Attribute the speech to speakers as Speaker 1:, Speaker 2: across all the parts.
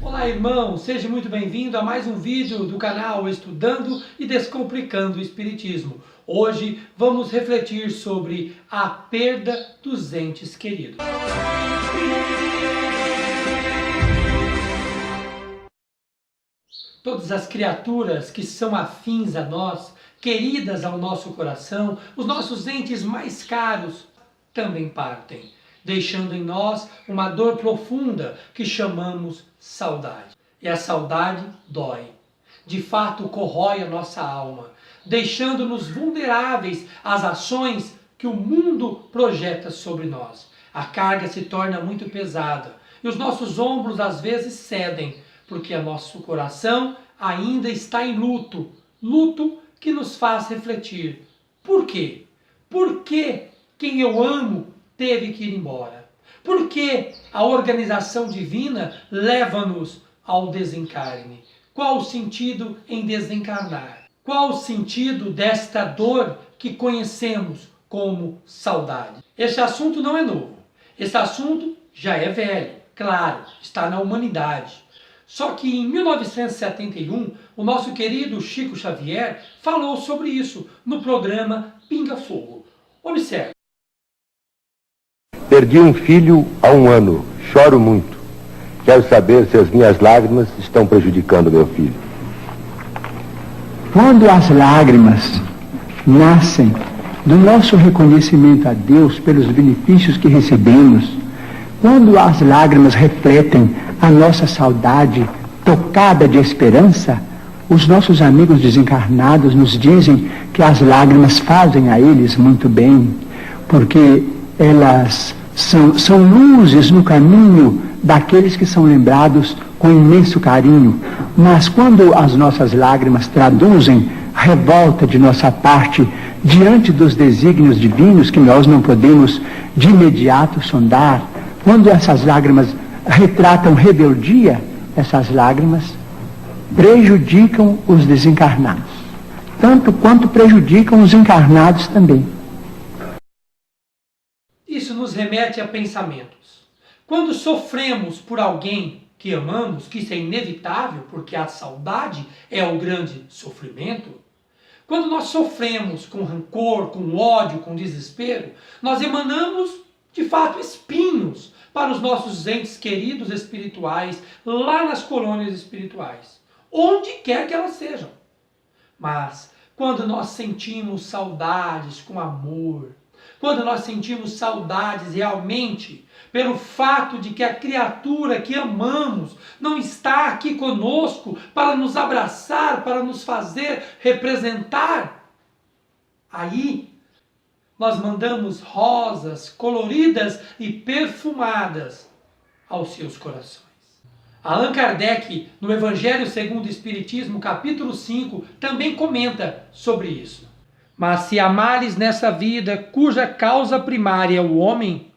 Speaker 1: Olá, irmão, seja muito bem-vindo a mais um vídeo do canal Estudando e Descomplicando o Espiritismo. Hoje vamos refletir sobre a perda dos entes queridos. Todas as criaturas que são afins a nós, queridas ao nosso coração, os nossos entes mais caros, também partem, deixando em nós uma dor profunda que chamamos saudade. E a saudade dói. De fato, corrói a nossa alma, deixando-nos vulneráveis às ações que o mundo projeta sobre nós. A carga se torna muito pesada e os nossos ombros às vezes cedem, porque o nosso coração ainda está em luto. Luto que nos faz refletir. Por quê? Por que quem eu amo teve que ir embora? Por que a organização divina leva-nos ao desencarne? Qual o sentido em desencarnar? Qual o sentido desta dor que conhecemos como saudade? Esse assunto não é novo. Esse assunto já é velho, claro, está na humanidade. Só que em 1971, o nosso querido Chico Xavier falou sobre isso no programa Pinga Fogo. Observe.
Speaker 2: Perdi um filho há 1 ano. Choro muito. Quero saber se as minhas lágrimas estão prejudicando meu filho.
Speaker 3: Quando as lágrimas nascem do nosso reconhecimento a Deus pelos benefícios que recebemos, quando as lágrimas refletem a nossa saudade tocada de esperança, os nossos amigos desencarnados nos dizem que as lágrimas fazem a eles muito bem, porque elas são luzes no caminho daqueles que são lembrados com imenso carinho. Mas quando as nossas lágrimas traduzem revolta de nossa parte diante dos desígnios divinos que nós não podemos de imediato sondar, quando essas lágrimas retratam rebeldia, essas lágrimas prejudicam os desencarnados, tanto quanto prejudicam os encarnados também.
Speaker 1: Isso nos remete a pensamentos. Quando sofremos por alguém que amamos, que isso é inevitável, porque a saudade é o grande sofrimento, quando nós sofremos com rancor, com ódio, com desespero, nós emanamos, de fato, espinhos para os nossos entes queridos espirituais, lá nas colônias espirituais, onde quer que elas sejam. Mas, quando nós sentimos saudades com amor, quando nós sentimos saudades realmente pelo fato de que a criatura que amamos não está aqui conosco para nos abraçar, para nos fazer representar, aí nós mandamos rosas coloridas e perfumadas aos seus corações. Allan Kardec, no Evangelho segundo o Espiritismo, capítulo 5, também comenta sobre isso. Mas se amares nessa vida, cuja causa primária é o homem,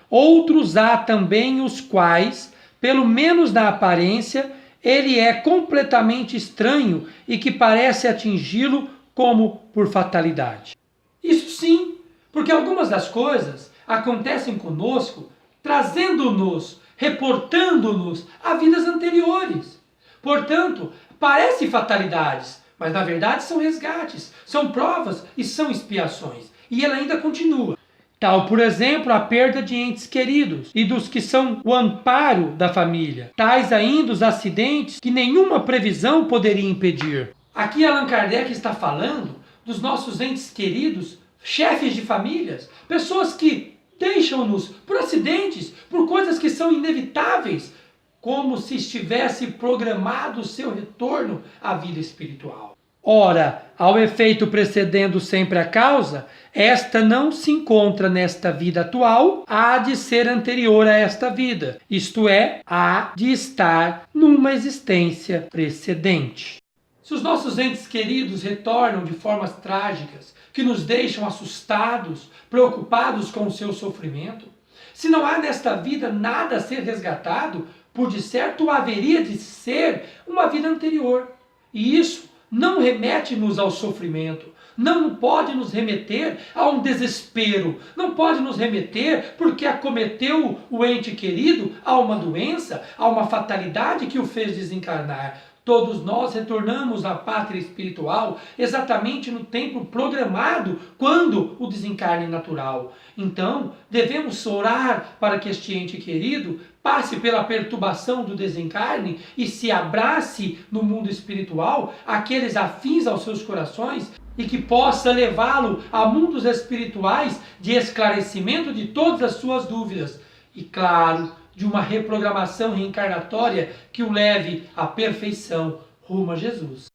Speaker 1: outros há também os quais, pelo menos na aparência, ele é completamente estranho e que parece atingi-lo como por fatalidade. Isso sim, porque algumas das coisas acontecem conosco, trazendo-nos, reportando-nos a vidas anteriores. Portanto, parecem fatalidades, mas na verdade são resgates, são provas e são expiações. E ela ainda continua. Tal, por exemplo, a perda de entes queridos e dos que são o amparo da família. Tais ainda os acidentes que nenhuma previsão poderia impedir. Aqui Allan Kardec está falando dos nossos entes queridos, chefes de famílias, pessoas que deixam-nos por acidentes, por coisas que são inevitáveis, como se estivesse programado o seu retorno à vida espiritual. Ora, ao efeito precedendo sempre a causa, esta não se encontra nesta vida atual, há de ser anterior a esta vida, isto é, há de estar numa existência precedente. Se os nossos entes queridos retornam de formas trágicas, que nos deixam assustados, preocupados com o seu sofrimento, se não há nesta vida nada a ser resgatado, por de certo haveria de ser uma vida anterior. E isso não remete-nos ao sofrimento, não pode nos remeter a um desespero, não pode nos remeter porque acometeu o ente querido a uma doença, a uma fatalidade que o fez desencarnar. Todos nós retornamos à pátria espiritual exatamente no tempo programado, quando o desencarne natural. Então, devemos orar para que este ente querido passe pela perturbação do desencarne e se abrace no mundo espiritual aqueles afins aos seus corações e que possa levá-lo a mundos espirituais de esclarecimento de todas as suas dúvidas. E claro, de uma reprogramação reencarnatória que o leve à perfeição rumo a Jesus.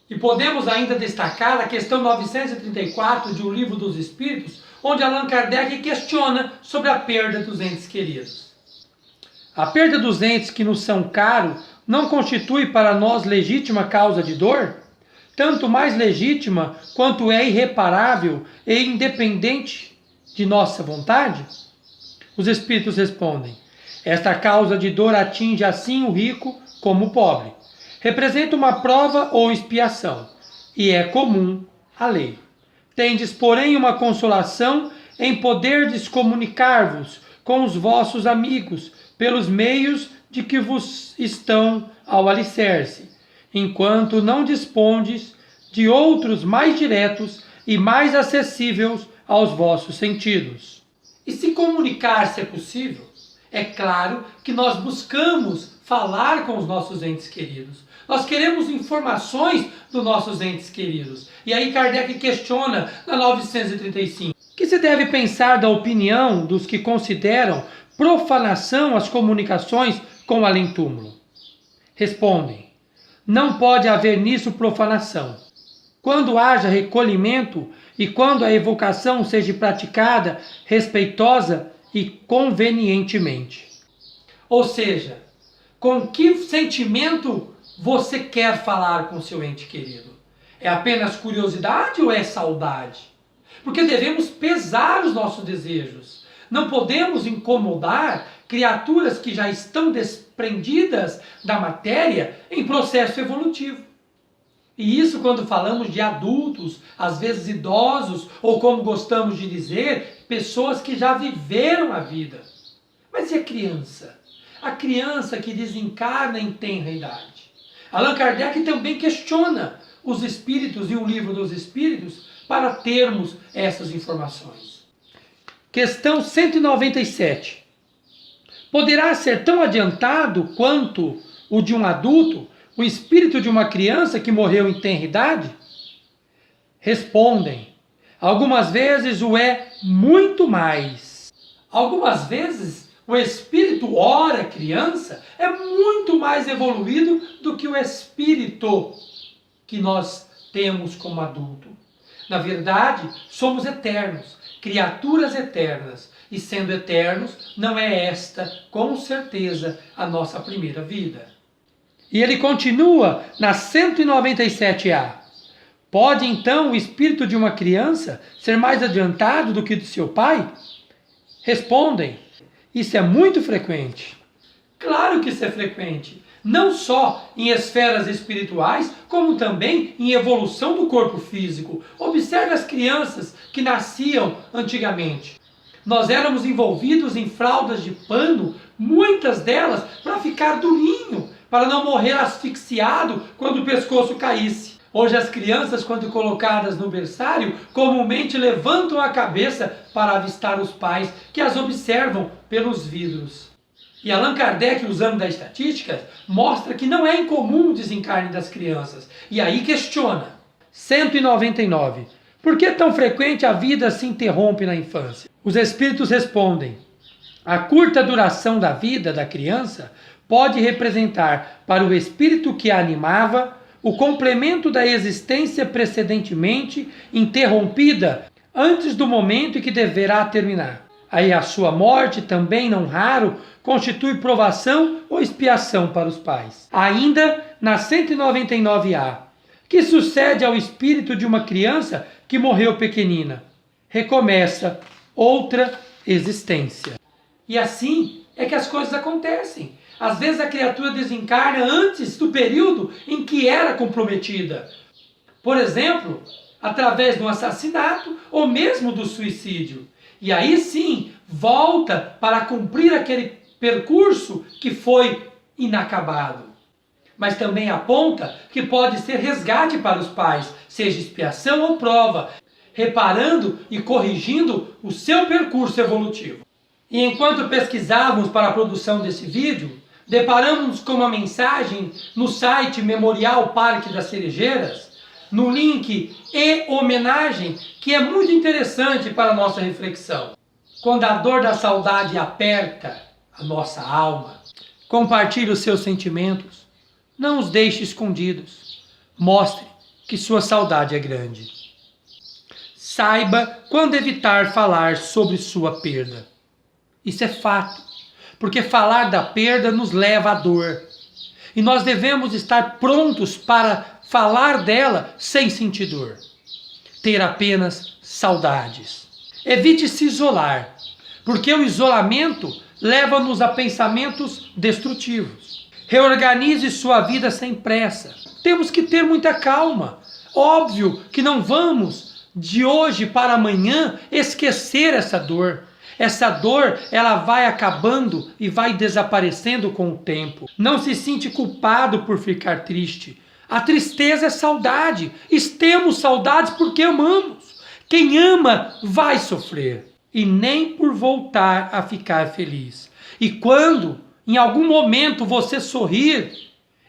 Speaker 1: E podemos ainda destacar a questão 934 de O Livro dos Espíritos, onde Allan Kardec questiona sobre a perda dos entes queridos. A perda dos entes que nos são caros não constitui para nós legítima causa de dor? Tanto mais legítima quanto é irreparável e independente de nossa vontade? Os Espíritos respondem: esta causa de dor atinge assim o rico como o pobre. Representa uma prova ou expiação, e é comum à lei. Tendes, porém, uma consolação em poderdes comunicar-vos com os vossos amigos, pelos meios de que vos estão ao alicerce, enquanto não dispondes de outros mais diretos e mais acessíveis aos vossos sentidos. E se comunicar, se é possível, é claro que nós buscamos falar com os nossos entes queridos. Nós queremos informações dos nossos entes queridos. E aí Kardec questiona na 935. Que se deve pensar da opinião dos que consideram profanação as comunicações com o além-túmulo? Respondem: não pode haver nisso profanação. Quando haja recolhimento e quando a evocação seja praticada respeitosa e convenientemente. Ou seja, com que sentimento você quer falar com seu ente querido? É apenas curiosidade ou é saudade? Porque devemos pesar os nossos desejos. Não podemos incomodar criaturas que já estão desprendidas da matéria em processo evolutivo. E isso quando falamos de adultos, às vezes idosos, ou como gostamos de dizer, pessoas que já viveram a vida. Mas e a criança? A criança que desencarna em tenra idade. Allan Kardec também questiona os espíritos e o Livro dos Espíritos para termos essas informações. Questão 197. Poderá ser tão adiantado quanto o de um adulto o espírito de uma criança que morreu em tenra idade? Respondem: algumas vezes o é muito mais. Algumas vezes o espírito ora criança é muito mais evoluído do que o espírito que nós temos como adulto. Na verdade, somos eternos, criaturas eternas, e sendo eternos, não é esta, com certeza, a nossa primeira vida. E ele continua na 197A. Pode então o espírito de uma criança ser mais adiantado do que do seu pai? Respondem: isso é muito frequente. Claro que isso é frequente. Não só em esferas espirituais, como também em evolução do corpo físico. Observe as crianças que nasciam antigamente. Nós éramos envolvidos em fraldas de pano, muitas delas para ficar durinho, para não morrer asfixiado quando o pescoço caísse. Hoje as crianças, quando colocadas no berçário, comumente levantam a cabeça para avistar os pais, que as observam pelos vidros. E Allan Kardec, usando das estatísticas, mostra que não é incomum o desencarne das crianças. E aí questiona. 199. Por que tão frequente a vida se interrompe na infância? Os espíritos respondem: a curta duração da vida da criança pode representar para o espírito que a animava o complemento da existência precedentemente interrompida antes do momento em que deverá terminar. Aí a sua morte, também não raro, constitui provação ou expiação para os pais. Ainda na 199A, que sucede ao espírito de uma criança que morreu pequenina? Recomeça outra existência. E assim é que as coisas acontecem. Às vezes a criatura desencarna antes do período em que era comprometida. Por exemplo, através do assassinato ou mesmo do suicídio. E aí sim, volta para cumprir aquele percurso que foi inacabado. Mas também aponta que pode ser resgate para os pais, seja expiação ou prova, reparando e corrigindo o seu percurso evolutivo. E enquanto pesquisávamos para a produção desse vídeo, deparamos com uma mensagem no site Memorial Parque das Cerejeiras, no link e homenagem, que é muito interessante para a nossa reflexão. Quando a dor da saudade aperta a nossa alma, compartilhe os seus sentimentos, não os deixe escondidos, mostre que sua saudade é grande. Saiba quando evitar falar sobre sua perda. Isso é fato, porque falar da perda nos leva à dor. E nós devemos estar prontos para falar dela sem sentir dor. Ter apenas saudades. Evite se isolar, porque o isolamento leva-nos a pensamentos destrutivos. Reorganize sua vida sem pressa. Temos que ter muita calma. Óbvio que não vamos, de hoje para amanhã, esquecer essa dor. Essa dor, ela vai acabando e vai desaparecendo com o tempo. Não se sinta culpado por ficar triste. A tristeza é saudade. Temos saudades porque amamos. Quem ama vai sofrer. E nem por voltar a ficar feliz. E quando, em algum momento, você sorrir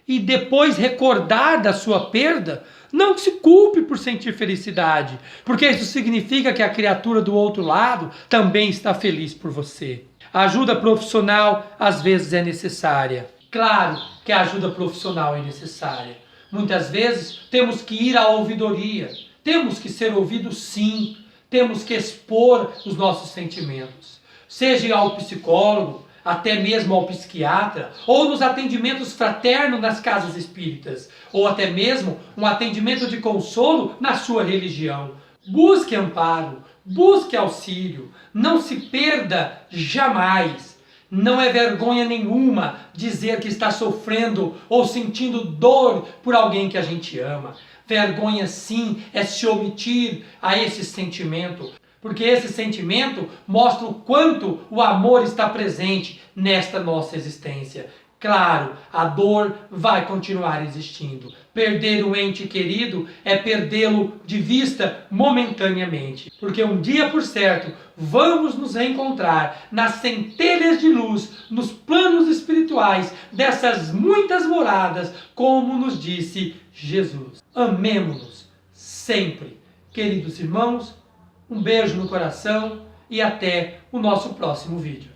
Speaker 1: e depois recordar da sua perda, não se culpe por sentir felicidade, porque isso significa que a criatura do outro lado também está feliz por você. A ajuda profissional às vezes é necessária. Claro que a ajuda profissional é necessária. Muitas vezes temos que ir à ouvidoria, temos que ser ouvidos sim, temos que expor os nossos sentimentos. Seja ao psicólogo, até mesmo ao psiquiatra, ou nos atendimentos fraternos nas casas espíritas, ou até mesmo um atendimento de consolo na sua religião. Busque amparo, busque auxílio, não se perda jamais. Não é vergonha nenhuma dizer que está sofrendo ou sentindo dor por alguém que a gente ama. Vergonha sim é se omitir a esse sentimento, porque esse sentimento mostra o quanto o amor está presente nesta nossa existência. Claro, a dor vai continuar existindo. Perder um ente querido é perdê-lo de vista momentaneamente. Porque um dia, por certo, vamos nos reencontrar nas centelhas de luz, nos planos espirituais dessas muitas moradas, como nos disse Jesus. Amemo-nos sempre. Queridos irmãos, um beijo no coração e até o nosso próximo vídeo.